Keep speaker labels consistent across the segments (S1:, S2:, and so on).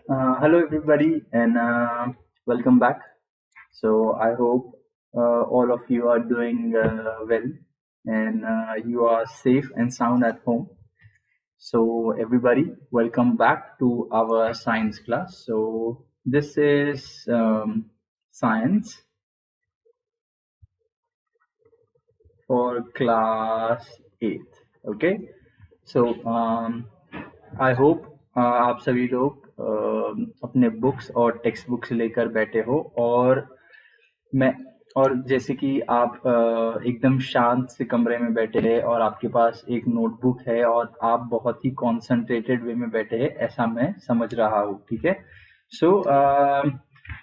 S1: Hello, everybody, and welcome back. So, I hope all of you are doing well and you are safe and sound at home. So, everybody, welcome back to our science class. So, this is science for class 8th. Okay, so I hope आप सभी लोग अपने books और text books लेकर बैठे हो और मैं और जैसे कि आप एकदम शांत से कमरे में बैठे हैं और आपके पास एक नोटबुक है और आप बहुत ही कॉन्सेंट्रेटेड वे में बैठे हैं, ऐसा मैं समझ रहा हूँ। ठीक है, सो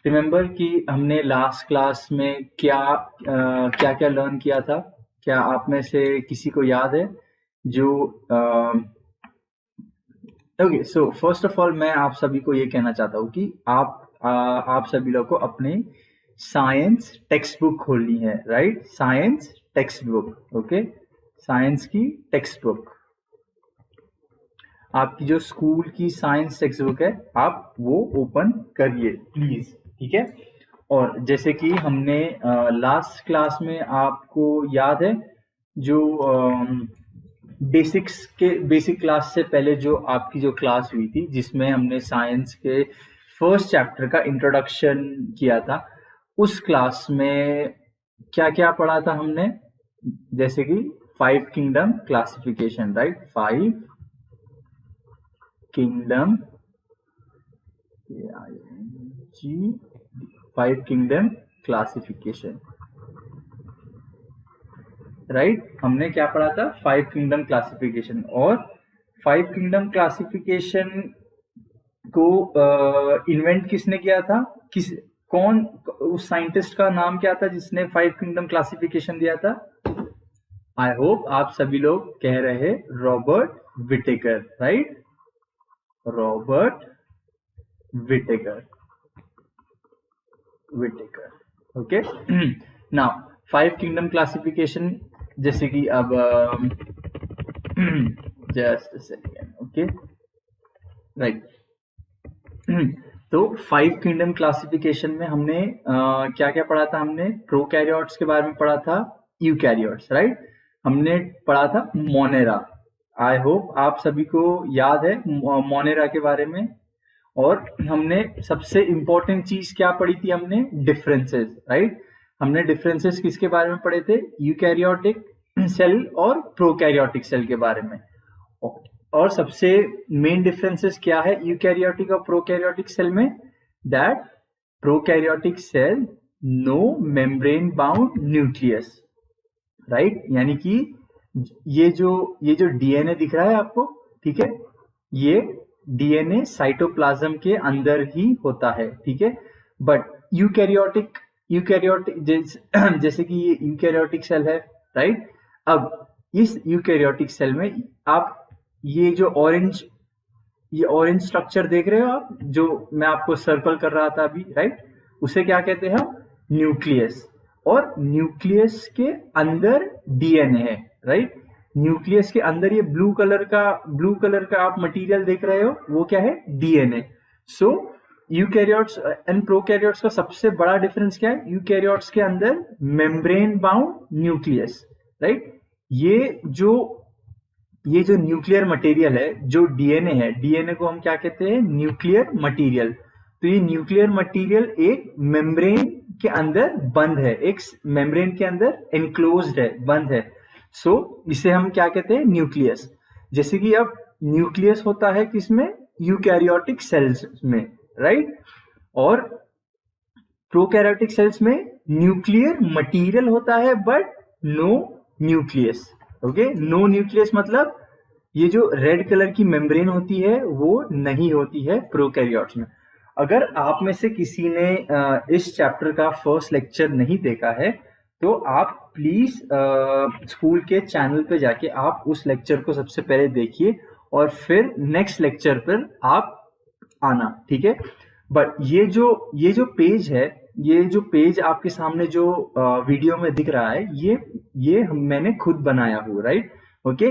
S1: रिमेम्बर कि हमने लास्ट क्लास में क्या क्या क्या लर्न किया था। क्या आप में से किसी को याद है जो okay, so first of all मैं आप सभी को ये कहना चाहता हूँ कि आप सभी लोग को अपने साइंस टेक्स्ट बुक खोलनी है, right? Science text book, okay, science की टेक्स्ट बुक, आपकी जो स्कूल की साइंस टेक्स्ट बुक है आप वो ओपन करिए प्लीज, ठीक है। और जैसे कि हमने लास्ट क्लास में, आपको याद है जो बेसिक क्लास से पहले जो आपकी जो क्लास हुई थी जिसमें हमने साइंस के फर्स्ट चैप्टर का इंट्रोडक्शन किया था, उस क्लास में क्या क्या पढ़ा था हमने? जैसे कि 5 kingdom classification, right? 5 kingdom, 5 kingdom classification, right? हमने क्या पढ़ा था? 5 किंगडम क्लासिफिकेशन। और 5 किंगडम क्लासिफिकेशन को इन्वेंट किसने किया था? कौन, उस साइंटिस्ट का नाम क्या था जिसने 5 किंगडम क्लासिफिकेशन दिया था? आई होप आप सभी लोग कह रहे Robert Whittaker, right? Robert Whittaker, okay. Now 5 kingdom classification, जैसे कि अब just a second, okay, right. तो 5 किंगडम क्लासिफिकेशन में हमने क्या क्या पढ़ा था? हमने प्रोकैरियोट्स के बारे में पढ़ा था, यूकैरियोट्स, राइट? हमने पढ़ा था मोनेरा। आई होप आप सभी को याद है मोनेरा के बारे में। और हमने सबसे इंपॉर्टेंट चीज क्या पढ़ी थी? हमने डिफरेंसेस, राइट? हमने डिफरेंसेस किसके बारे में पढ़े थे? यूकैरियोटिक सेल और प्रोकैरियोटिक सेल के बारे में। और सबसे मेन डिफरेंसेस क्या है यूकैरियोटिक और प्रोकैरियोटिक सेल में? That prokaryotic cell no membrane bound nucleus, right? यानी कि ये जो डीएनए दिख रहा है आपको, ठीक है, ये डीएनए साइटोप्लाज्म के अंदर ही होता है, ठीक है। बट यूकैरियोटिक जैसे कि ये यूकैरियोटिक सेल है, राइट? अब इस यूकैरियोटिक सेल में आप ये ऑरेंज स्ट्रक्चर देख रहे हो आप, जो मैं आपको सर्कल कर रहा था अभी, राइट? उसे क्या कहते हैं? न्यूक्लियस। और न्यूक्लियस के अंदर डीएनए है, राइट? न्यूक्लियस के अंदर ये ब्लू कलर का आप मटेरियल देख रहे हो, वो क्या है? DNA. So eukaryotes and prokaryotes का सबसे बड़ा डिफरेंस क्या है? यूकैरियोट्स के अंदर मेम्ब्रेन बाउंड न्यूक्लियस, राइट? ये जो न्यूक्लियर मटेरियल है, जो डीएनए है, डीएनए को हम क्या कहते हैं? Nuclear material. तो ये न्यूक्लियर मटेरियल एक मेम्ब्रेन के अंदर बंद है, एक मेम्ब्रेन के अंदर एनक्लोज्ड है, बंद है। सो इसे हम क्या कहते हैं? न्यूक्लियस। जैसे कि अब न्यूक्लियस होता है किसमें? यूकैरियोटिक सेल्स में, राइट? और प्रोकैरियोटिक सेल्स में न्यूक्लियर मटेरियल होता है but no nucleus, okay. No nucleus मतलब ये जो रेड कलर की मेम्ब्रेन होती है वो नहीं होती है प्रोकैरियोट्स में। अगर आप में से किसी ने इस चैप्टर का फर्स्ट लेक्चर नहीं देखा है तो आप प्लीज स्कूल के चैनल पे जाके आप उस लेक्चर को सबसे पहले देखिए और फिर नेक्स्ट लेक्चर पर आप आना, ठीक है। बट ये जो पेज है, ये जो पेज आपके सामने जो वीडियो में दिख रहा है, ये मैंने खुद बनाया हूँ, राइट? ओके।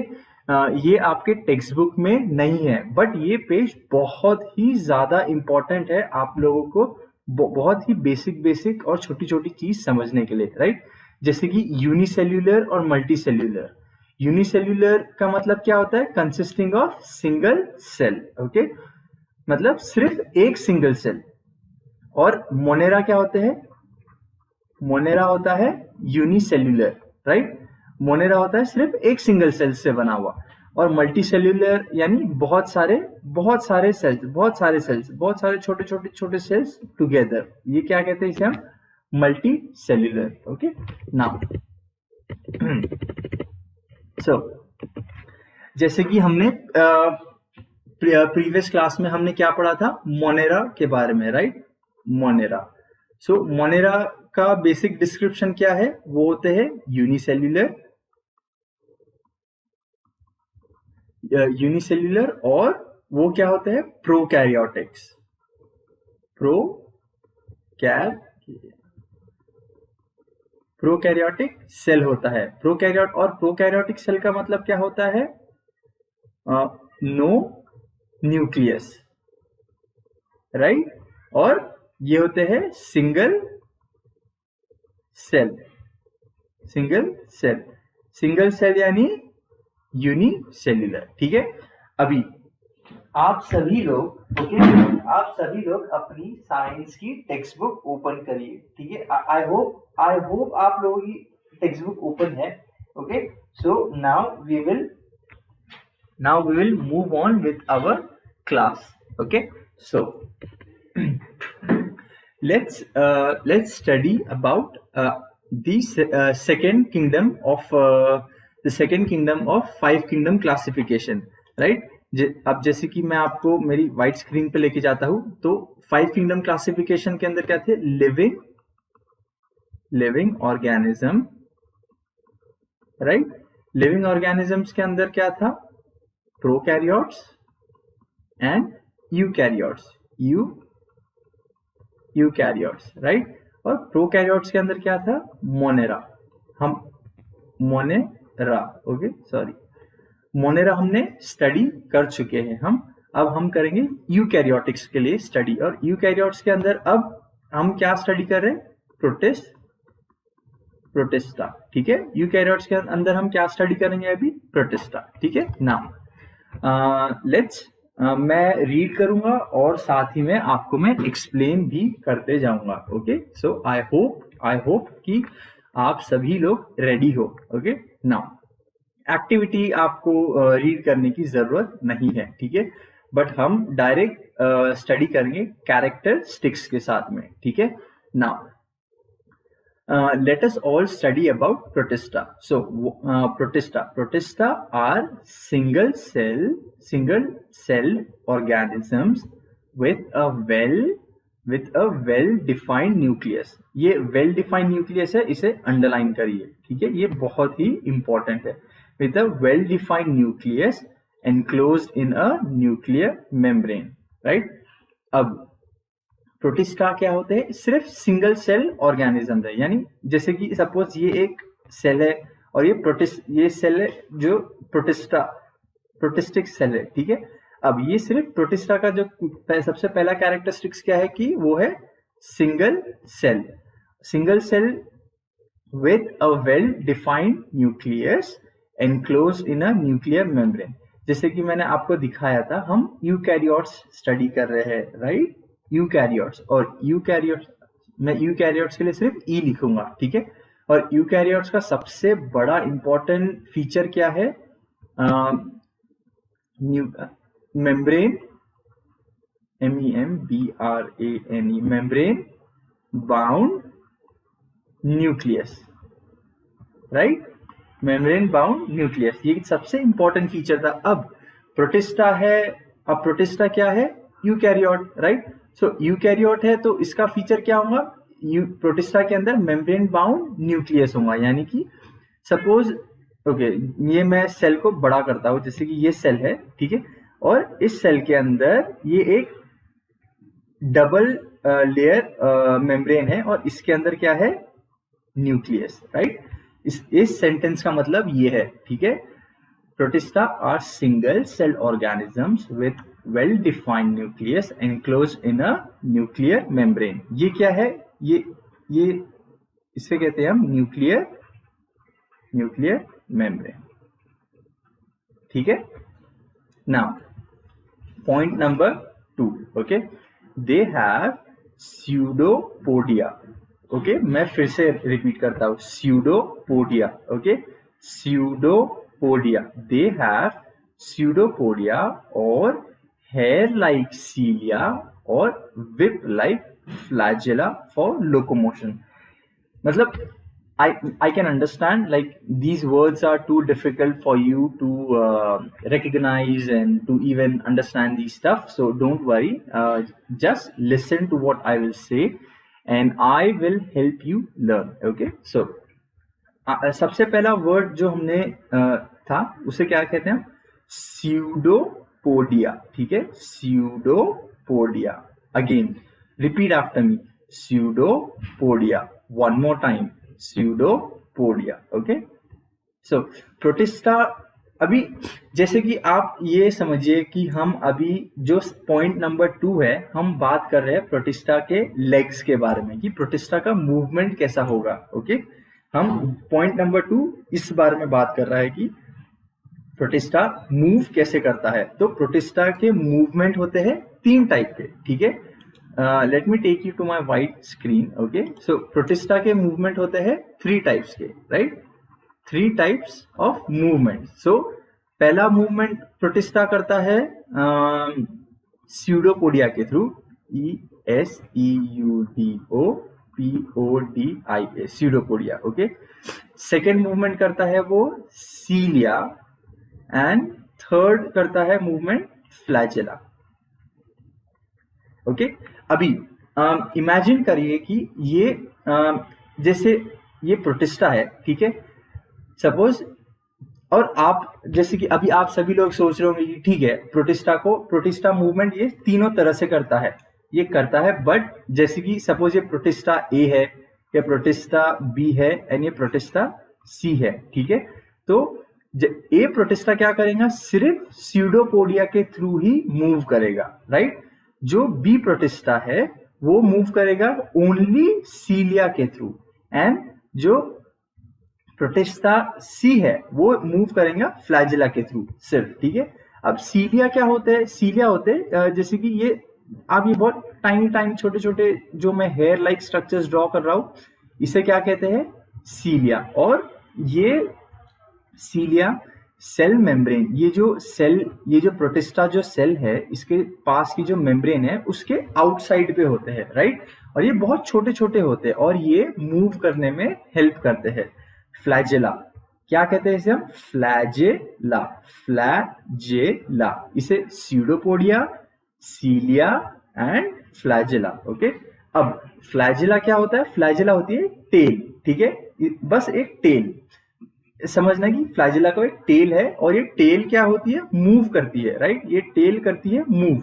S1: ये आपके टेक्स्ट बुक में नहीं है, बट ये पेज बहुत ही ज्यादा इंपॉर्टेंट है आप लोगों को बहुत ही बेसिक और छोटी छोटी चीज समझने के लिए, राइट। जैसे कि यूनिसेल्यूलर और मल्टी सेल्यूलर। यूनिसेल्यूलर का मतलब क्या होता है? Consisting of single cell, okay, मतलब सिर्फ एक सिंगल सेल। और मोनेरा क्या होते हैं? मोनेरा होता है यूनिसेल्यूलर, राइट। मोनेरा होता है सिर्फ एक सिंगल सेल से बना हुआ। और मल्टी सेल्यूलर यानी बहुत सारे सेल्स, बहुत सारे छोटे सेल्स टुगेदर, ये क्या कहते हैं? इसे हम multi cellular, okay. Now so जैसे कि हमने प्रीवियस क्लास में हमने क्या पढ़ा था? मोनेरा के बारे में, राइट। मोनेरा, सो मोनेरा का बेसिक डिस्क्रिप्शन क्या है? वो होते हैं यूनिसेल्यूलर और वो क्या होते हैं? प्रोकैरियोटिक्स। प्रोकैरियोटिक सेल होता है। प्रोकैरियोटिक सेल का मतलब क्या होता है? No nucleus, right. और ये होते हैं सिंगल सेल यानी यूनिसेल्यूलर, ठीक है। अभी आप सभी लोग अपनी साइंस की टेक्स्ट बुक ओपन करिए, ठीक है। आई होप आप लोगों की टेक्स्ट बुक ओपन है, okay. So now we will move on with our class, okay. So let's study about the second kingdom of five kingdom classification, right। अब जैसे कि मैं आपको मेरी वाइट स्क्रीन पे लेके जाता हूं, तो 5 किंगडम क्लासिफिकेशन के अंदर क्या थे? Living organism, right. Living organisms के अंदर क्या था? Prokaryotes and eukaryotes, right. और प्रोकैरियोट्स के अंदर क्या था? मोनेरा हमने स्टडी कर चुके हैं हम। अब हम करेंगे यूकैरियोटिक्स के लिए स्टडी। और यूकैरियोट्स के अंदर अब हम क्या स्टडी कर रहे हैं? प्रोटिस्टा, ठीक है। यूकैरियोट्स के अंदर हम क्या स्टडी करेंगे अभी? प्रोटिस्टा, ठीक है। नाउ लेट्स मैं रीड करूंगा और साथ ही में आपको मैं एक्सप्लेन भी करते जाऊंगा, ओके। सो आई होप कि आप सभी लोग रेडी हो, ओके। नाउ एक्टिविटी आपको रीड करने की जरूरत नहीं है, ठीक है, बट हम डायरेक्ट स्टडी करेंगे कैरेक्टरिस्टिक्स के साथ में, ठीक है। Now let us all study about protista. So protista are single cell organisms with a well defined nucleus. ये well defined nucleus है, इसे अंडरलाइन करिए, ठीक है। ये बहुत ही इंपॉर्टेंट है। with a well defined nucleus enclosed in a nuclear membrane, right। अब प्रोटिस्टा क्या होते हैं? सिर्फ सिंगल सेल ऑर्गेनिज्म है, यानी जैसे कि सपोज ये एक सेल है और ये सेल है जो प्रोटिस्टिक सेल है, ठीक है। अब ये सिर्फ प्रोटिस्टा का जो सबसे पहला कैरेक्टरिस्टिक्स क्या है कि वो है single cell with a well defined nucleus enclosed in a nuclear membrane. जैसे कि मैंने आपको दिखाया था, हम यूकैरियोट्स स्टडी कर रहे हैं, राइट। यूकैरियोट्स, और मैं यूकैरियोट्स के लिए सिर्फ ई लिखूंगा, ठीक है। और यूकैरियोट्स का सबसे बड़ा इंपॉर्टेंट फीचर क्या है? Membrane, MEMBRANE, membrane bound nucleus, right. Membrane bound nucleus, ये सबसे इंपॉर्टेंट फीचर था। अब प्रोटिस्टा क्या है? Eukaryote, right. सो यूकैरियोट है तो इसका फीचर क्या होगा? प्रोटिस्टा के अंदर मेम्ब्रेन बाउंड न्यूक्लियस होगा, यानी कि सपोज ओके, ये मैं सेल को बड़ा करता हूं, जैसे कि ये सेल है, ठीक है। और इस सेल के अंदर ये एक डबल लेयर मेम्ब्रेन है और इसके अंदर क्या है? Nucleus, right. इस सेंटेंस का मतलब ये है, ठीक है। Protista are single cell organisms with well defined nucleus enclosed in a nuclear membrane. ये क्या है? ये इसे कहते हैं हम न्यूक्लियर मेम्ब्रेन। ठीक है। Now point number 2, okay, they have pseudopodia. Okay, मैं फिर से रिपीट करता हूं, pseudopodia. Okay, pseudopodia, they have pseudopodia और हेयर लाइक सीलिया और whip like flagella for locomotion. मतलब I can understand like these words are too difficult for you to recognize and to even understand these stuff. So don't worry. Just listen to what I will say, and I will help you learn. Okay. So सबसे पहला word जो हमने था उसे क्या कहते हैं? Pseudopodia. ठीक है, pseudopodia. Again repeat after me, pseudopodia. One more time, pseudopodia. Okay, so protista. अभी जैसे कि आप ये समझिए कि हम अभी जो पॉइंट नंबर 2 है, हम बात कर रहे हैं प्रोटिस्टा के लेग्स के बारे में कि प्रोटिस्टा का मूवमेंट कैसा होगा। ओके, हम पॉइंट नंबर 2 इस बारे में बात कर रहा है कि प्रोटिस्टा मूव कैसे करता है। तो प्रोटिस्टा के मूवमेंट होते हैं 3 टाइप के। ठीक है, let me take you to my white screen. Okay, so protista के मूवमेंट होते हैं 3 टाइप्स के, right? 3 types of movement. So पहला मूवमेंट प्रोटिस्टा करता है स्यूडोपोडिया के थ्रू, SEUDOPODIA, pseudopodia. Okay, second movement करता है वो सीलिया, एंड थर्ड करता है मूवमेंट फ्लैजेला। ओके, अभी इमेजिन करिए कि ये जैसे ये प्रोटिस्टा है। ठीक है, सपोज, और आप जैसे कि अभी आप सभी लोग सोच रहे होंगे कि ठीक है, प्रोटिस्टा मूवमेंट ये तीनों तरह से करता है, ये करता है, बट जैसे कि सपोज ये प्रोटिस्टा ए है, ये प्रोटिस्टा बी है, एंड ये प्रोटिस्टा सी है। ठीक है, तो ए प्रोटिस्टा क्या करेगा? सिर्फ स्यूडोपोडिया के थ्रू ही मूव करेगा, राइट? जो बी प्रोटिस्टा है वो मूव करेगा ओनली सीलिया के थ्रू, एंड जो प्रोटिस्टा सी है वो मूव करेगा फ्लैजेला के थ्रू सिर्फ। ठीक है, अब सीलिया क्या होते हैं? सीलिया होते हैं जैसे कि ये आप ये बहुत टाइनी छोटे छोटे जो मैं हेयर लाइक स्ट्रक्चर्स ड्रॉ कर रहा हूं, इसे क्या कहते हैं? सीलिया। और ये सीलिया सेल मेम्ब्रेन, ये जो प्रोटिस्टा जो सेल है, इसके पास की जो मेम्ब्रेन है उसके आउटसाइड पे होते हैं, राइट? और ये बहुत छोटे छोटे होते हैं और ये मूव करने में हेल्प करते हैं। फ्लैजेला, क्या कहते हैं इसे हम? Flagella, flagella. इसे pseudopodia, cilia and flagella. Okay, अब फ्लैजेला क्या होता है? फ्लैजेला होती है टेल। ठीक है, बस एक टेल समझना कि फ्लैजेला का एक टेल है, और ये टेल क्या होती है? मूव करती है, राइट? ये टेल करती है move.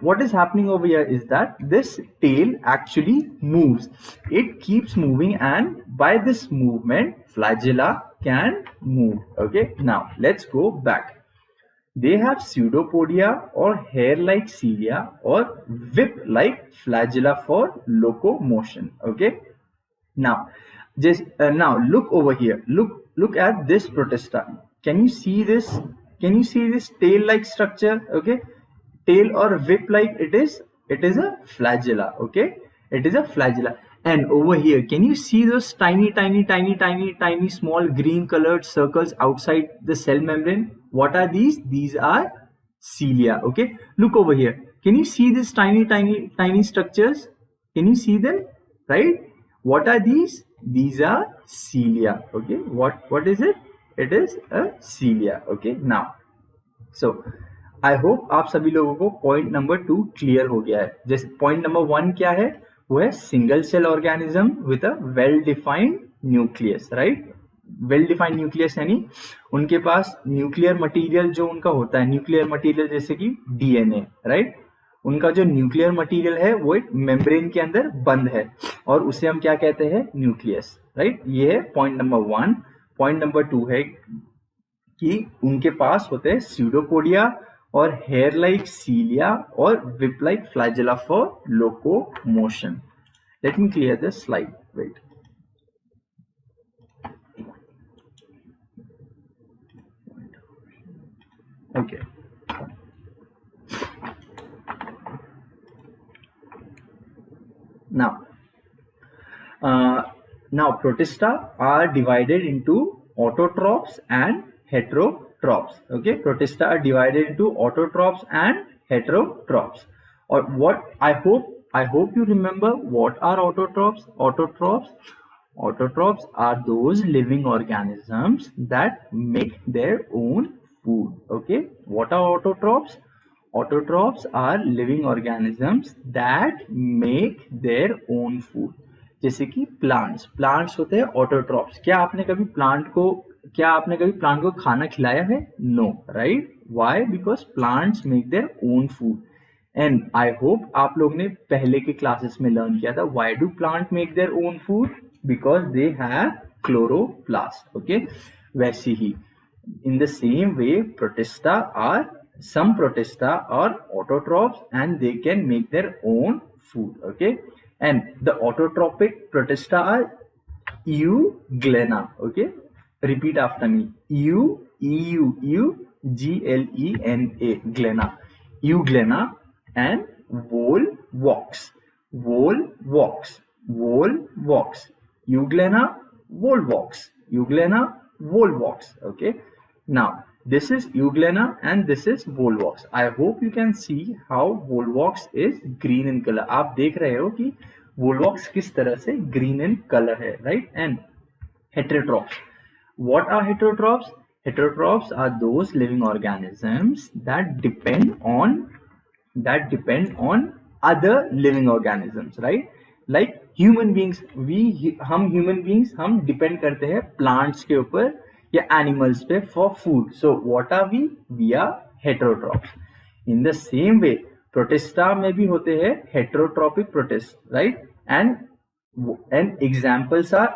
S1: what is happening over here is that this tail actually moves. It keeps moving, and by this movement flagella can move. Okay, now let's go back. They have pseudopodia or hair-like cilia or whip-like flagella for locomotion. Okay, now now look over here. Look at this protista. Can you see this? Can you see this tail-like structure? Okay, tail or whip-like. It is a flagella. Okay, it is a flagella. And over here, can you see those tiny small green colored circles outside the cell membrane? What are these? These are cilia. Okay, look over here. Can you see these tiny structures? Can you see them? Right? What are these? These are cilia. Okay, what is it? It is a cilia. Okay, now so I hope आप सभी लोगों को point number 2 clear हो गया है। जैसे point number 1 क्या है? वो है single cell organism with a well defined nucleus, right? Well defined nucleus यानी उनके पास न्यूक्लियर मटेरियल जो उनका होता है, न्यूक्लियर मटेरियल जैसे कि डीएनए, राइट? उनका जो न्यूक्लियर मटेरियल है वो एक मेम्ब्रेन के अंदर बंद है, और उसे हम क्या कहते हैं? Nucleus, right? ये है पॉइंट नंबर 1। पॉइंट नंबर 2 है कि उनके पास होते हैं स्यूडोपोडिया और हेयर लाइक सीलिया और whip like flagella for locomotion. Let me clear this slide. Wait. Okay. Now protista are divided into autotrophs and heterotrophs. Okay, protista are divided into autotrophs and heterotrophs. Or what I hope you remember what are autotrophs. Autotrophs are those living organisms that make their own food. Okay, what are autotrophs? Autotrophs are living organisms that make their own food. जैसे कि plants होते हैं autotrophs. क्या आपने कभी plant को खाना खिलाया है? No, right? Why? Because plants make their own food. And I hope आप लोग ने पहले के क्लासेस में लर्न किया था why do plant make their own food? Because they have chloroplast. Okay, वैसे ही in the same way some protista are autotrophs and they can make their own food. Okay, and the autotrophic protista are euglena. Okay, repeat after me. Euglena, euglena, and volvox, euglena, volvox. Okay, now this is euglena and this is volvox. I hope you can see how volvox is green in color. आप देख रहे हो कि volvox किस तरह से green in color है, right? And heterotrophs. What are heterotrophs? Heterotrophs are those living organisms that depend on other living organisms, right? Like human beings, हम human beings हम depend करते हैं plants के ऊपर या एनिमल्स पे for food. So what are we? We are heterotrophs. In the same way protista में भी होते हैं heterotrophic protist, right? And examples are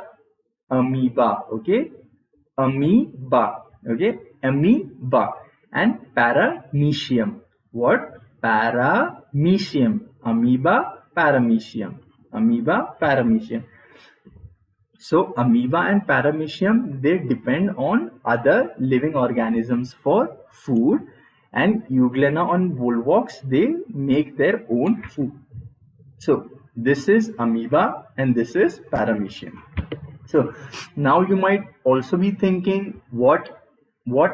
S1: amoeba. Okay, amoeba. Okay, amoeba and paramecium. What? Paramecium. Amoeba, paramecium. Amoeba, paramecium. So amoeba and paramecium, they depend on other living organisms for food, and euglena and volvox, they make their own food. So this is amoeba and this is paramecium. So now you might also be thinking what do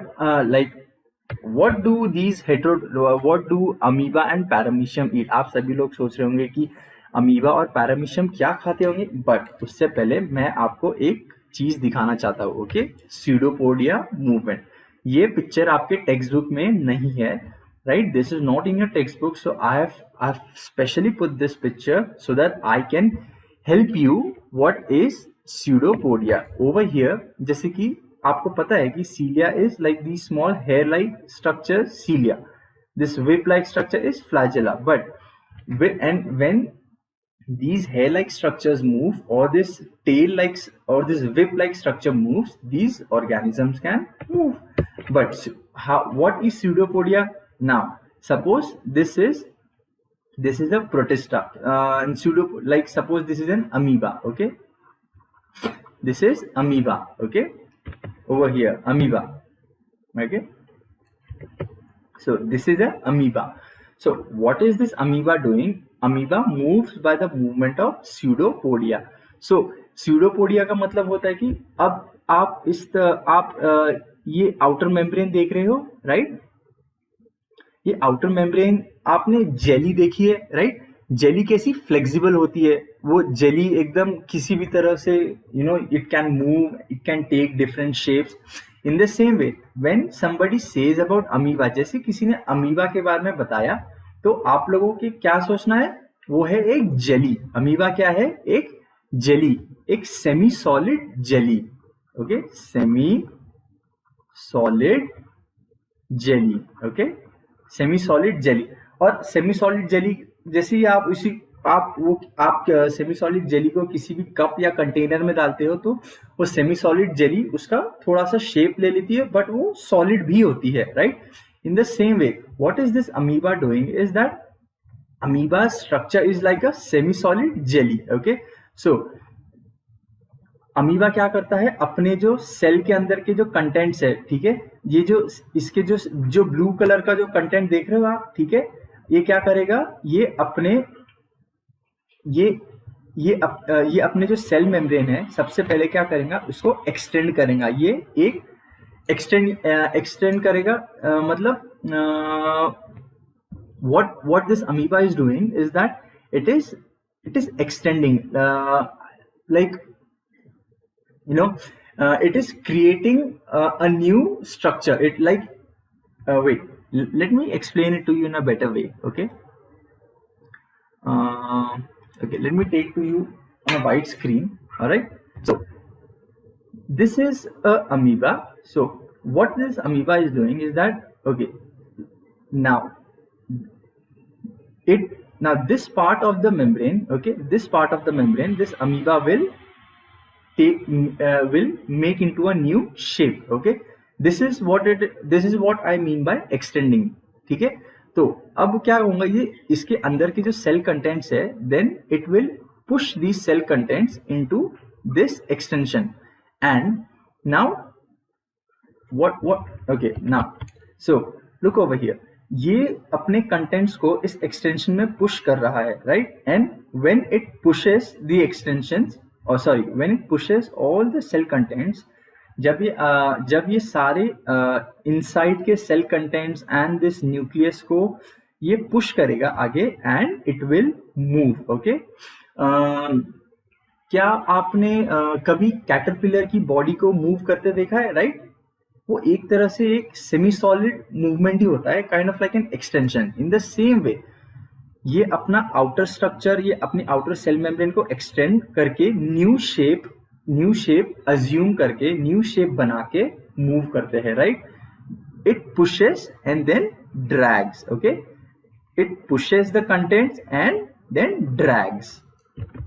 S1: amoeba and paramecium eat? आप सभी लोग सोच रहे होंगे कि amoeba और paramecium क्या खाते होंगे, बट उससे पहले मैं आपको एक चीज दिखाना चाहता हूँ. Okay, pseudopodia movement. ये पिक्चर आपके टेक्स्ट बुक में नहीं है, right? This is not in your text book, so I have specially put this picture so that I can help you what is pseudopodia over here. जैसे कि आपको पता है कि cilia is like the small hair like structure cilia. This whip like structure is flagella, but when these hair-like structures move, or this tail-like or this whip-like structure moves, these organisms can move. But what is pseudopodia? Now, suppose this is a protista, and suppose this is an amoeba. Okay, this is amoeba. Okay, over here amoeba. Okay, so this is a amoeba. So what is this amoeba doing? Amoeba moves by the movement of pseudopodia. So pseudopodia का मतलब होता है कि अब आप ये outer membrane देख रहे हो, राइट? ये आउटर मेम्ब्रेन, आपने जेली देखी है, राइट? जेली कैसी फ्लेक्सिबल होती है. वो जेली एकदम किसी भी तरह से it can move, it can take different shapes. In the same way when somebody says about amoeba, जैसे किसी ने अमीबा के बारे में बताया, तो आप लोगों के क्या सोचना है? वो है एक जेली. अमीबा क्या है? एक जेली, एक semi solid jelly. Okay, semi solid jelly. Okay, semi solid jelly. और सेमी सॉलिड जेली जैसे ही आप आप सेमी सॉलिड जेली को किसी भी कप या कंटेनर में डालते हो तो वो सेमी सॉलिड जेली उसका थोड़ा सा शेप ले लेती है, बट वो सॉलिड भी होती है, right? In the same way what is this amoeba doing is that amoeba structure is like a semi solid jelly, okay? So amoeba क्या करता है, अपने जो सेल के अंदर के जो कंटेंट्स है, ठीक है, ये जो इसके जो ब्लू कलर का जो कंटेंट देख रहे हो आप, ठीक है, ये क्या करेगा, ये अपने ये अपने जो सेल मेम्ब्रेन है सबसे पहले क्या करेगा, उसको एक्सटेंड करेगा। ये एक एक्सटेंड करेगा, मतलब what this amoeba is doing is that it is extending, like it is creating a new structure. It like wait, let me explain it to you in a better way, okay? Okay, let me take to you on a white screen. All right, so this is a amoeba. So what this amoeba is doing is that, okay, now this part of the membrane, okay, this part of the membrane, this amoeba will make into a new shape, okay? This is what I mean by extending, ठीक है? तो अब क्या होगा, ये इसके अंदर की जो सेल कंटेंट्स है, then it will push these cell contents into this extension, and now what okay, now so look over here, ये अपने कंटेंट्स को इस एक्सटेंशन में पुश कर रहा है, right? And when it pushes the extensions, और sorry, when it pushes all the cell contents, जब ये सारे इनसाइड के cell contents and this nucleus को ये पुश करेगा आगे, and it will move, okay? क्या आपने कभी कैटरपिलर की बॉडी को मूव करते देखा है, राइट? वो एक तरह से एक सेमी सॉलिड मूवमेंट ही होता है, kind of like an extension. In the same way ये अपना आउटर स्ट्रक्चर, ये अपनी आउटर सेल मेम्ब्रेन को एक्सटेंड करके न्यू शेप अज्यूम करके, न्यू शेप बना के मूव करते हैं, राइट? It pushes and then drags, okay? It pushes the contents and then drags.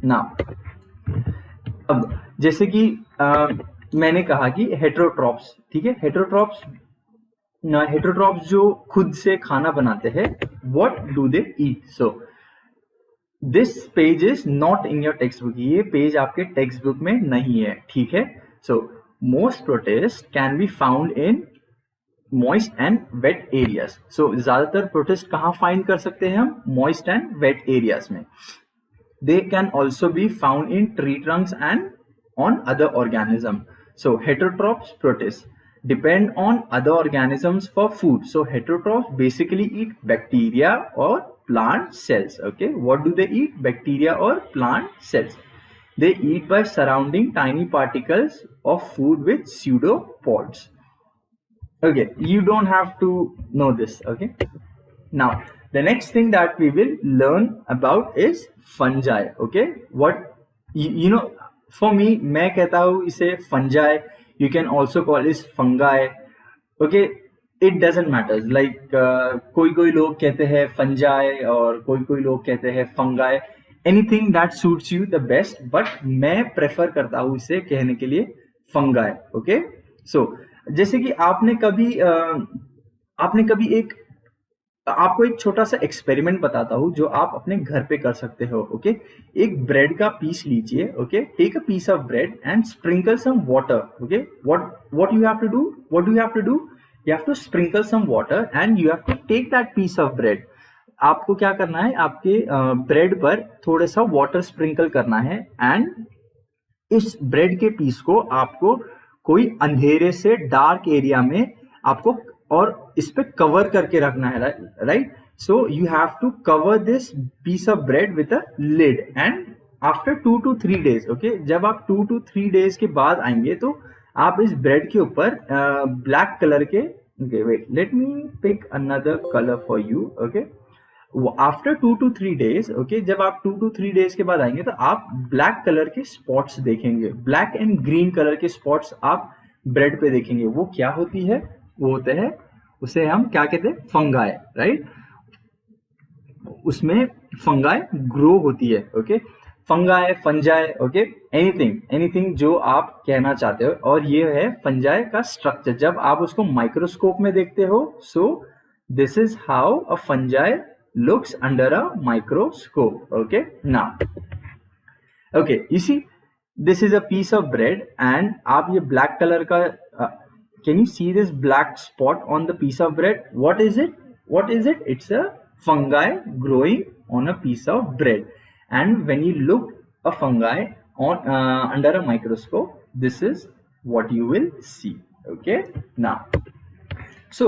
S1: Now अब जैसे कि मैंने कहा कि हेटेरोट्रॉप्स, ठीक है, हेटेरोट्रॉप्स जो खुद से खाना बनाते हैं, what do they eat? So this page is not in your text book, ये पेज आपके टेक्स्ट बुक में नहीं है, ठीक है? So most protist can be found in moist and wet areas. So ज्यादातर प्रोटिस्ट कहाँ फाइंड कर सकते हैं हम? मॉइस्ट एंड वेट एरियाज में। They can also be found in tree Trunks and on other organism. So heterotrophs protists depend on other organisms for food. So heterotrophs basically eat bacteria or plant cells, okay? What do they eat? Bacteria or plant cells. They eat by surrounding tiny particles of food with pseudopods. Okay, you don't have to know this, okay? Now the next thing that we will learn about is fungi, okay? What you know, for me, मैं कहता हूँ इसे fungi, you can also call it fungi, okay? It doesn't matter, like कोई लोग कहते हैं fungi और कोई लोग कहते हैं fungi, anything that suits you the best, but मैं prefer करता हूँ इसे कहने के लिए fungi, okay? So जैसे कि आपने कभी आपको एक छोटा सा एक्सपेरिमेंट बताता हूँ जो आप अपने घर पे कर सकते हो, ओके? एक ब्रेड का पीस लीजिए, okay? Take a piece of bread and sprinkle some water, okay? What you have to do? You have to sprinkle some water and you have to take that piece of bread. आपको क्या करना है, आपके bread पर थोड़ा सा water sprinkle करना है, एंड इस ब्रेड के पीस को आपको कोई अंधेरे से डार्क एरिया में आपको और इस पे कवर करके रखना है, right? So you have to cover this piece of bread with a lid, and after 2 to 3 days, okay? जब आप 2 to 3 days के बाद आएंगे तो आप इस ब्रेड के ऊपर ब्लैक कलर के, okay, wait, let me pick another colour for you, okay? After 2 to 3 days, okay, जब आप 2 to 3 days के बाद आएंगे तो आप ब्लैक कलर के स्पॉट्स देखेंगे, ब्लैक एंड ग्रीन कलर के स्पॉट्स आप ब्रेड पे देखेंगे। वो क्या होती है? वो होते हैं, उसे हम क्या कहते हैं? Fungi, right? उसमें फंगाई ग्रो होती है. Okay, fungi, fungi, okay, anything जो आप कहना चाहते हो. और ये है फंजाई का स्ट्रक्चर. जब आप उसको माइक्रोस्कोप में देखते हो, so this is how a fungi looks under a microscope. Okay, now, okay, you see, this is a piece of bread and आप ये black color का can you see this black spot on the piece of bread? What is it? It's a fungi growing on a piece of bread. And when you look a fungi on under a microscope, this is what you will see. Okay, now, सो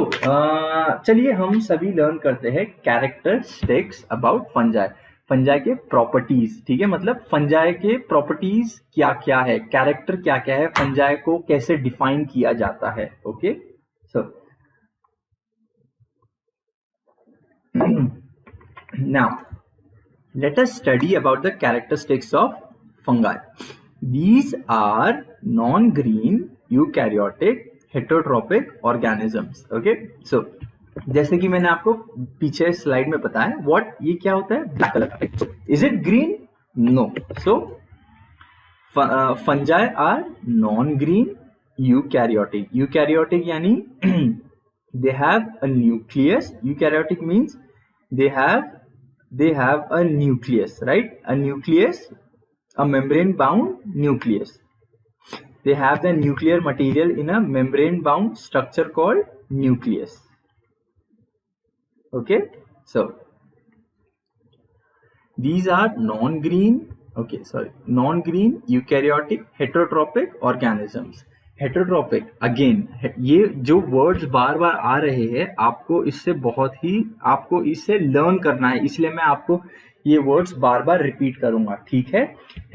S1: चलिए हम सभी learn करते हैं characteristics about fungi. Fungi के properties, ठीक है, मतलब fungi के प्रॉपर्टीज क्या क्या है, कैरेक्टर क्या क्या है, फंजाई को कैसे डिफाइन किया जाता है. Okay, so now let us study about the characteristics of fungi. These are non green eukaryotic heterotropic organisms. Okay, so जैसे कि मैंने आपको पीछे स्लाइड में बताया, व्हाट, ये क्या होता है, ब्लैक कलर का. Is it green? No. So fungi are non green eukaryotic. Eukaryotic यानी they have a nucleus. Eukaryotic means they have a nucleus, right? A nucleus, a membrane bound nucleus. They have the nuclear material in a membrane bound structure called nucleus. Okay, so these are non-green eukaryotic heterotrophic organisms. Heterotrophic, again ये जो words बार बार आ रहे हैं, आपको इससे learn करना है, इसलिए मैं आपको ये वर्ड्स बार बार रिपीट करूंगा. ठीक है,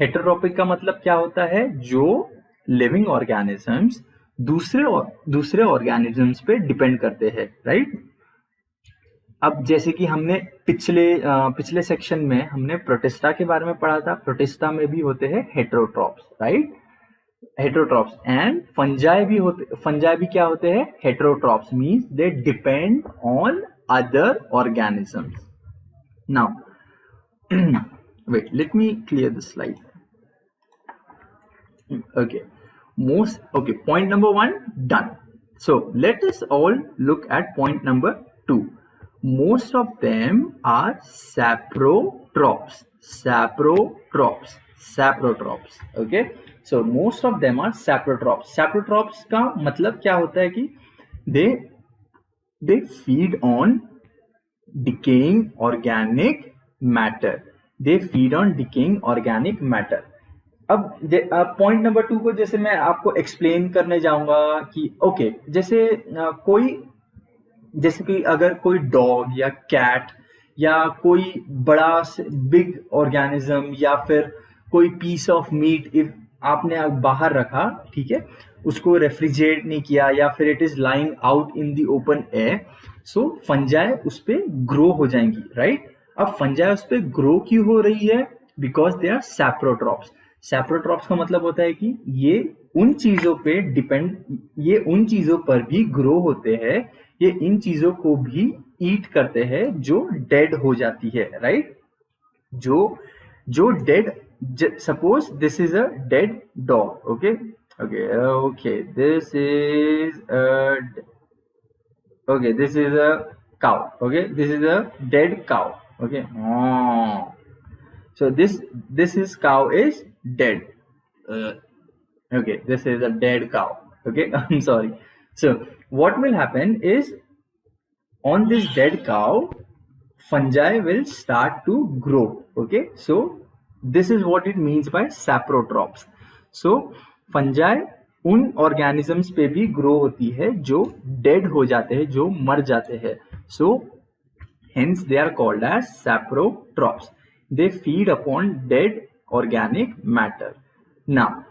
S1: हेटरोट्रोपिक का मतलब क्या होता है, जो लिविंग ऑर्गेनिजम्स दूसरे ऑर्गेनिजम्स पे डिपेंड करते हैं, राइट. अब जैसे कि हमने पिछले सेक्शन में हमने प्रोटिस्टा के बारे में पढ़ा था. प्रोटिस्टा में भी होते हैं heterotrophs, right, heterotrophs. And fungi भी क्या होते हैं, heterotrophs, means they depend on other organisms. Now wait, let me clear the slide. Okay, point number 1 done. So let us all look at point number 2. Most of them are saprotrops. Okay, so most of them are saprotrops. Saprotrops का मतलब क्या होता है कि they feed on decaying organic matter. अब point number 2 को जैसे मैं आपको एक्सप्लेन करने जाऊंगा कि ओके, जैसे कि अगर कोई डॉग या कैट या कोई बड़ा बिग ऑर्गेनिज्म या फिर कोई पीस ऑफ मीट इफ आपने बाहर रखा, ठीक है, उसको रेफ्रिजरेट नहीं किया या फिर it is lying out in the open air, so fungi उस पे ग्रो हो जाएंगी, राइट. अब फंजाई उस पे ग्रो क्यों हो रही है, because they are saprotrophs. Saprotrophs का मतलब होता है कि ये उन चीजों पर भी ग्रो होते हैं, ये इन चीजों को भी ईट करते हैं जो डेड हो जाती है, राइट. जो dead, suppose this is a dead dog. Okay, this is a cow. Okay, this is a dead cow. Okay, so this cow is dead. Okay, this is a dead cow. Okay, I'm sorry. So what will happen is, on this dead cow, fungi will start to grow. Okay, so this is what it means by saprotrops. So fungi उन organisms पे भी grow होती है जो dead हो जाते हैं, जो मर जाते हैं. So hence they are called as saprotrops. They feed upon dead organic matter. Now,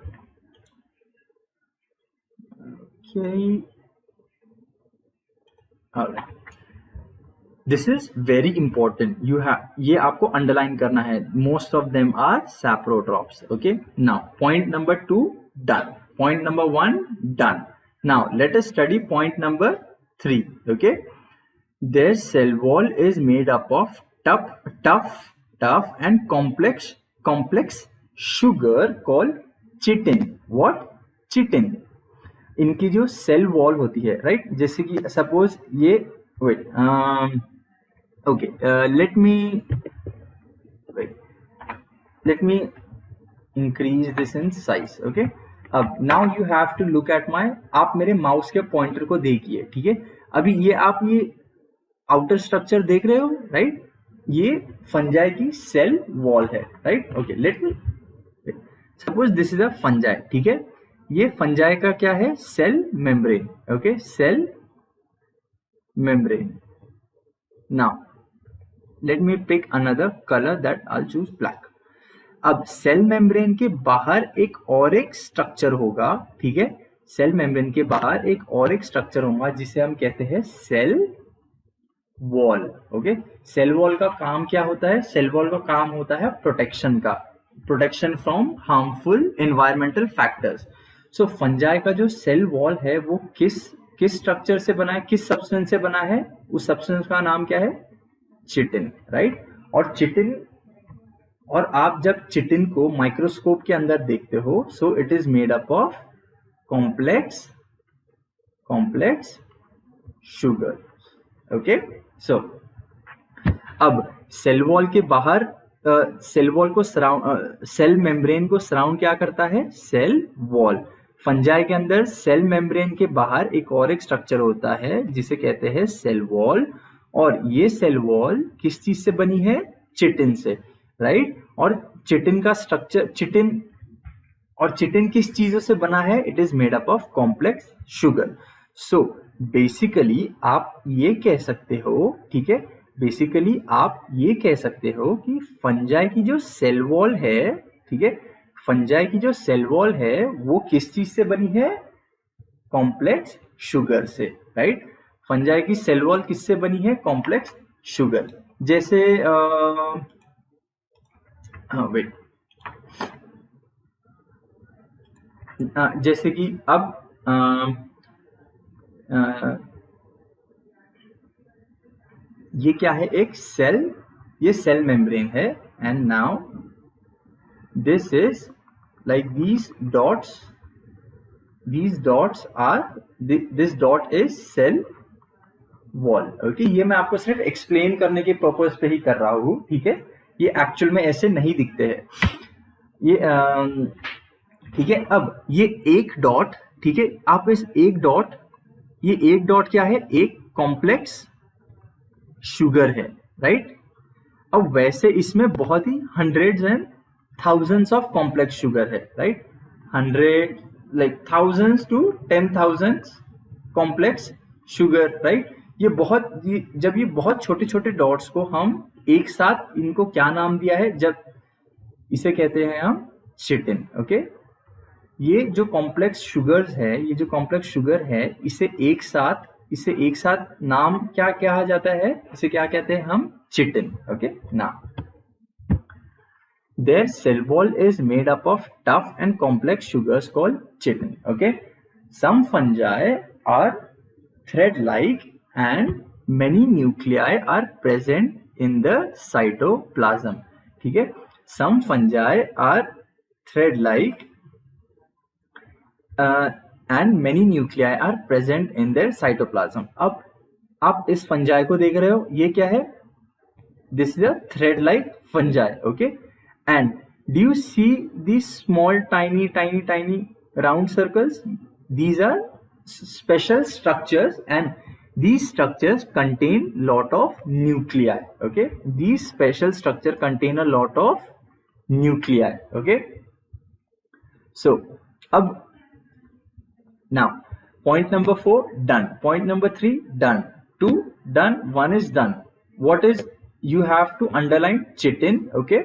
S1: okay, all right. This is very important. ये आपको अंडरलाइन करना है. Most of them are saprotrops. Okay. Now, point number 2 done. Point number 1 done. Now, let us study point number 3. Okay. Their cell wall is made up of tough tough and complex sugar called chitin. What? Chitin. इनकी जो cell wall होती है, right, जैसे कि suppose ये wait okay let me increase this in size. Okay, अब now you have to look at my, आप मेरे माउस के पॉइंटर को देखिए, ठीक है. अभी ये आप ये आउटर स्ट्रक्चर देख रहे हो, राइट, ये फंजाई की सेल वॉल है, right. Okay, let me suppose this is a fungi, ठीक है. ये फंजाई का क्या है? Cell membrane. Okay, cell membrane. Now let me pick another colour that I choose black. अब सेल मेम्ब्रेन के बाहर एक और एक स्ट्रक्चर होगा, ठीक है. सेल मेम्ब्रेन के बाहर एक और एक स्ट्रक्चर होगा जिसे हम कहते हैं cell wall. Okay, cell wall का काम क्या होता है? सेल वॉल का काम होता है प्रोटेक्शन का, protection from harmful environmental factors. So fungi का जो सेल वॉल है वो किस स्ट्रक्चर से बना है, किस सब्सटेंस से बना है? उस सब्सटेंस का नाम क्या है? Chitin, right. और चिटिन, और आप जब चिटिन को माइक्रोस्कोप के अंदर देखते हो, so it is made up of complex sugar. Okay, so अब सेल वॉल के बाहर सेल वॉल को सेल मेम्ब्रेन को सराउंड क्या करता है? Cell wall. फंजाई के अंदर सेल मेम्ब्रेन के बाहर एक और एक स्ट्रक्चर होता है जिसे कहते हैं सेल वॉल, और ये सेल वॉल किस चीज से बनी है? चिटिन से, राइट. और चिटिन का स्ट्रक्चर, चिटिन किस चीजों से बना है? It is made up of complex sugar. So basically आप ये कह सकते हो, ठीक है, बेसिकली आप ये कह सकते हो कि फंजाई की जो सेल वॉल है, ठीक है, फंजाई की जो सेल वॉल है वो किस चीज से बनी है? कॉम्प्लेक्स शुगर से, राइट. फंजाई की सेल वॉल किससे बनी है? Complex sugar. जैसे वेट, जैसे कि अब ये क्या है? एक सेल, ये सेल मेम्ब्रेन है, and now this is like these dots are this dot is cell wall. Okay, ये मैं आपको सिर्फ एक्सप्लेन करने के पर्पस पे ही कर रहा हूँ, ठीक है. ये एक्चुअल में ऐसे नहीं दिखते हैं ये, ठीक है. अब ये एक डॉट, ठीक है, आप इस एक डॉट, ये एक डॉट क्या है? एक कॉम्प्लेक्स शुगर है, राइट. अब वैसे इसमें बहुत ही hundreds and thousands of complex sugar है, right. 100 like thousands to 10,000 complex sugar, right. जब ये बहुत छोटे छोटे डॉट्स को हम एक साथ, इनको क्या नाम दिया है? जब इसे कहते हैं हम चिटिन. ओके, ये जो कॉम्प्लेक्स शुगर्स है, ये जो कॉम्प्लेक्स शुगर है, इसे एक साथ नाम क्या कहा जाता है? इसे क्या कहते हैं हम? Chitin. Okay, now their cell wall is made up of tough and complex sugars called chitin. Okay, some fungi are thread-like and many nuclei are present in the cytoplasm. ठीक है, some fungi are thread-like and many nuclei are present in their cytoplasm. अब आप इस fungi को देख रहे हो, ये क्या है? This is a thread-like fungi. Okay, and do you see these small tiny round circles? These are special structures, and these structures contain lot of nuclei. Okay, these special structure contain a lot of nuclei. Okay, so अब now point number 4 done, point number 3 done, 2 done, 1 is done. What is, you have to underline chitin. Okay,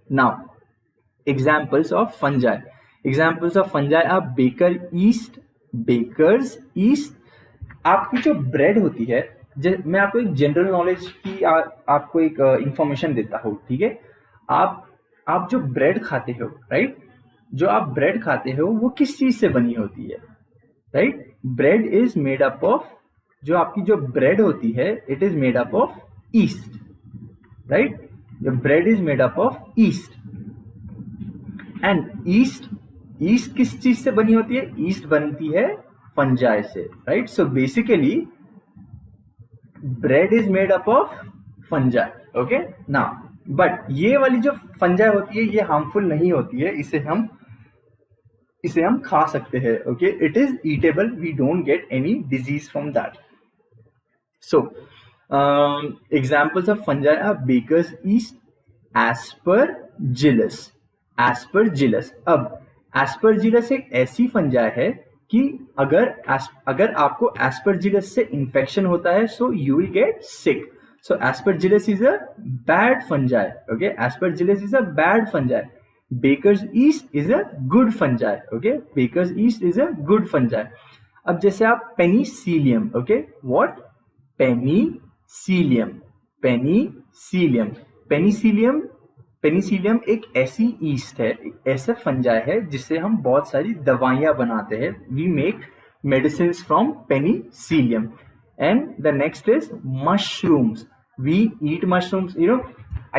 S1: now examples of fungi. Examples of fungi are baker's yeast. आपकी जो bread होती है, मैं आपको एक general knowledge की आपको एक इंफॉर्मेशन देता हूँ, ठीक है. आप जो ब्रेड खाते हो, राइट, जो आप ब्रेड खाते हो वो किस चीज से बनी होती है? Right, bread is made up of, जो आपकी जो ब्रेड होती है, it is made up of east, right. Bread is made up of east, and east किस चीज से बनी होती है? ईस्ट बनती है फंजाई से, right? So basically bread is made up of fungi, okay ना। बट ये वाली जो फंजाई होती है ये हार्मफुल नहीं होती है, इसे हम खा सकते हैं, okay. It is edible, we don't get any disease from that. So examples of fungi are bakers yeast, aspergillus. Aspergillus, अब एस्परजिलस एक ऐसी फंजाई है कि अगर आपको एस्परजिलस से इन्फेक्शन होता है so you will get sick. So Aspergillus is a bad fungi. Okay, Aspergillus is a bad fungi. Baker's yeast is a good fungi. Okay, Baker's yeast is a good fungi. अब जैसे आप Penicillium, okay, what? Penicillium, Penicillium, Penicillium, Penicillium एक ऐसी east है, एक ऐसा fungi है जिससे हम बहुत सारी दवाइयां बनाते हैं। We make medicine from penicillium. And the next is mushrooms. We eat mushrooms, you know.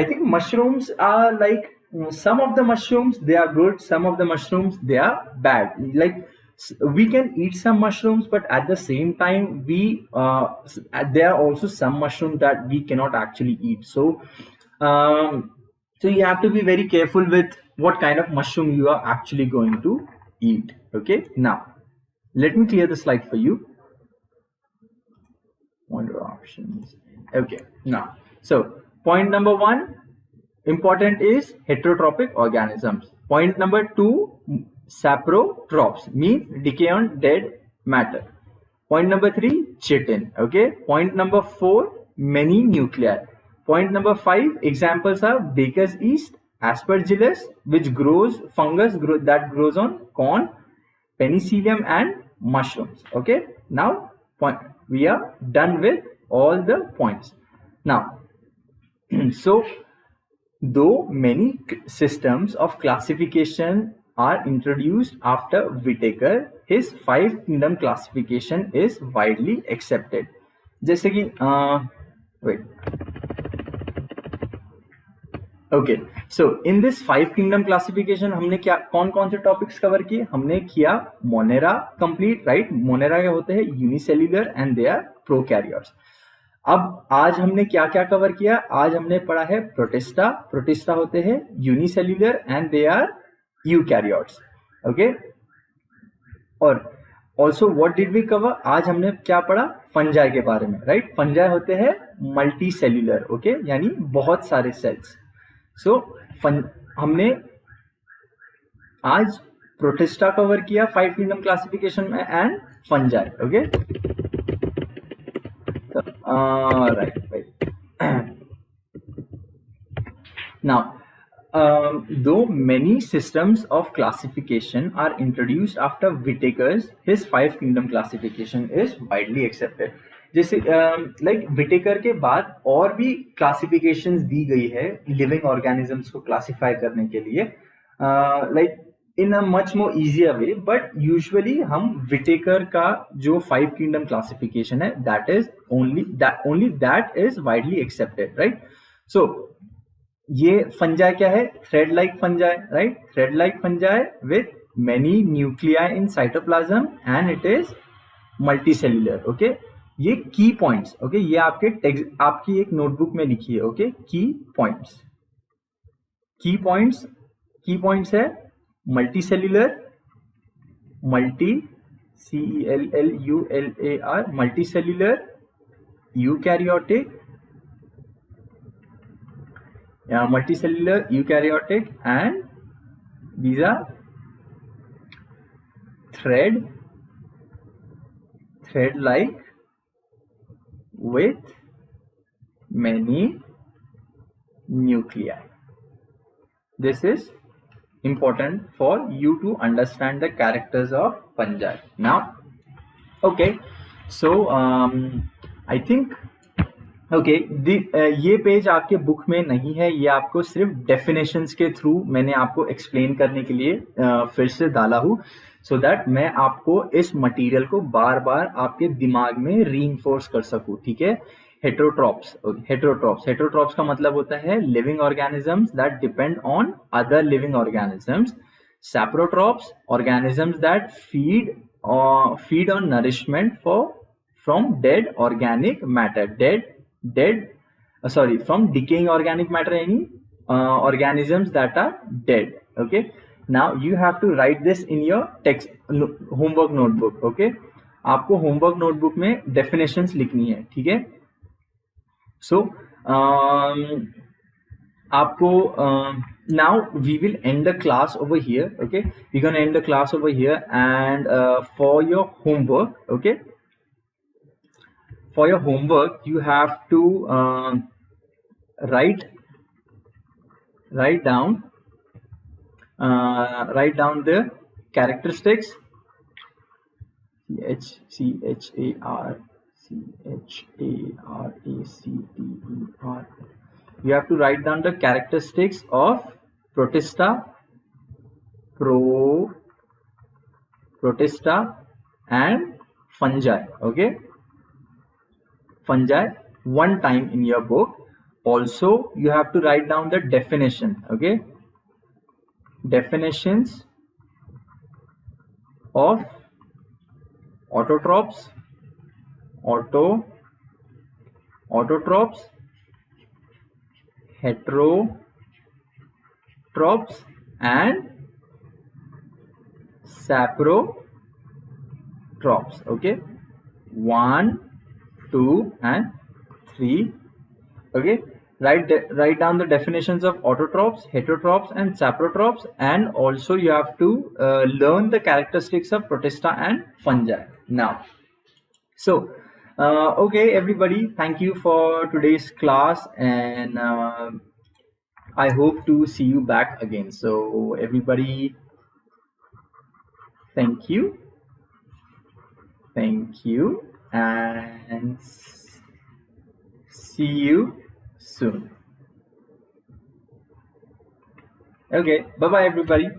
S1: I think mushrooms are like, some of the mushrooms they are good, some of the mushrooms they are bad. Like we can eat some mushrooms, but at the same time there are also some mushrooms that we cannot actually eat. So you have to be very careful with what kind of mushroom you are actually going to eat. Okay, now let me clear the slide for you. Wonder options. Okay, now so point number 1 important is heterotrophic organisms. Point number 2, saprotrophs means decay on dead matter. Point number 3, chitin. Okay, point number 4, many nuclei. Point number 5, examples are Baker's yeast, Aspergillus, which grows that grows on corn, penicillium and mushrooms. Okay, now we are done with all the points now. So though many systems of classification are introduced after Whittaker, his 5 kingdom classification is widely accepted. जैसे कि okay, so in this 5 kingdom classification हमने क्या कौन कौन से topics cover किए? हमने किया मोनेरा कंप्लीट, राइट? मोनेरा के होते हैं unicellular and they are prokaryotes. अब आज हमने क्या क्या कवर किया? आज हमने पढ़ा है प्रोटिस्टा। प्रोटिस्टा होते हैं unicellular and they are eukaryotes, okay. और also what did we cover? आज हमने क्या पढ़ा? फंजाई के बारे में, राइट? फंजाई होते हैं मल्टी सेल्युलर, ओके, यानी बहुत सारे सेल्स। सो हमने आज प्रोटिस्टा कवर किया 5 किंगडम क्लासिफिकेशन में and fungi, okay, right. Now though many systems of classification are introduced after Whittaker's, his 5 kingdom classification is widely accepted. जैसे लाइक विटेकर के बाद और भी क्लासिफिकेशंस दी गई है लिविंग ऑर्गेनिजम्स को क्लासिफाई करने के लिए, like in a much more easier way, but usually हम विटेकर का जो 5 किंगडम क्लासिफिकेशन है that is only that is widely accepted, right? So ये फंजाई क्या है? Thread like fungi, right? Thread like fungi with many nuclei in cytoplasm and it is multicellular, okay. ये की points, okay, ये आपकी एक notebook में लिखी है, ओके। की पॉइंट्स है multicellular, CELLULAR, multicellular, eukaryotic, and these are thread like with many nuclei. This is important for you to understand the characters of fungi. Now, okay, so I think okay, ये page आपके book में नहीं है, ये आपको सिर्फ definitions के through मैंने आपको एक्सप्लेन करने के लिए फिर से डाला हूँ, सो दैट मैं आपको इस मटेरियल को बार बार आपके दिमाग में रीइंफोर्स कर सकूँ, ठीक है? हेट्रोट्रॉप्स. हेट्रोट्रॉप्स का मतलब होता है living organisms that depend on other living organisms. Saprotrophs, organisms that feed on nourishment from dead organic matter. From decaying organic matter, any organisms that are dead. Okay, now you have to write this in your text homework notebook. Okay, आपको homework notebook में definitions लिखनी है. ठीक है. So आपको now we will end the class over here. Okay, we're gonna end the class over here, and for your homework, okay, for your homework you have to write down the characteristics. CHARACTER. You have to write down the characteristics of Protista, and fungi. Okay, fungi one time in your book. Also you have to write down the definition. Okay, definitions of autotrophs, heterotrophs, and saprotrophs. Okay, 1, 2, and 3. Okay, write down the definitions of autotrophs, heterotrophs, and saprotrophs, and also you have to learn the characteristics of Protista and fungi. Now, so okay everybody, thank you for today's class, and I hope to see you back again. So everybody, thank you, and see you soon. Okay, bye bye everybody.